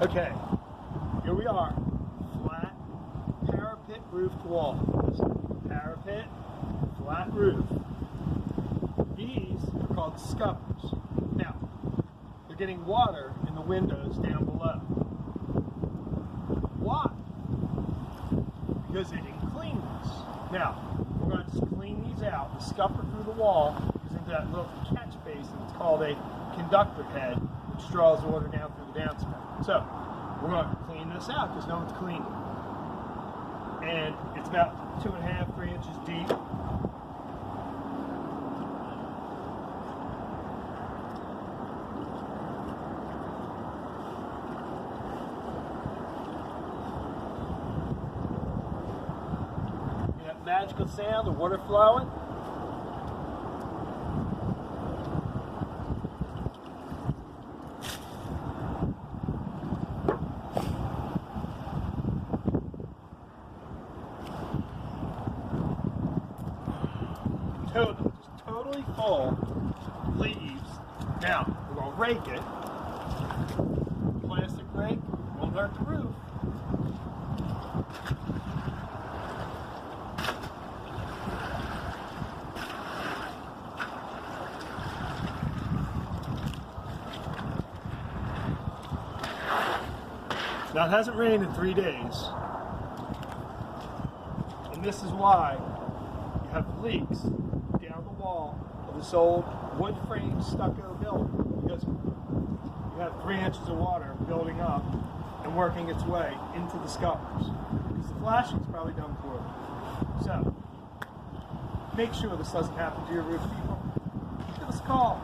Okay, here we are. Flat parapet roofed wall. Parapet, flat roof. These are called scuppers. Now, they're getting water in the windows down below. Why? Because they didn't clean this. Now, we're going to just clean these out. The scupper through the wall using that little catch basin. It's called a conductor head, which draws water down through the downspout. So, we're going to clean this out because no one's cleaned it. And it's about 2.5, 3 inches deep. That magical sound, the water flowing. Just totally full of leaves. Now, we're going to rake it. Plastic rake, won't hurt the roof. Now, it hasn't rained in 3 days. And this is why you have leaks down the wall of this old wood frame stucco building, because you have 3 inches of water building up and working its way into the scuppers. Because the flashing's probably done poorly. So, make sure this doesn't happen to your roof, people. Give us a call.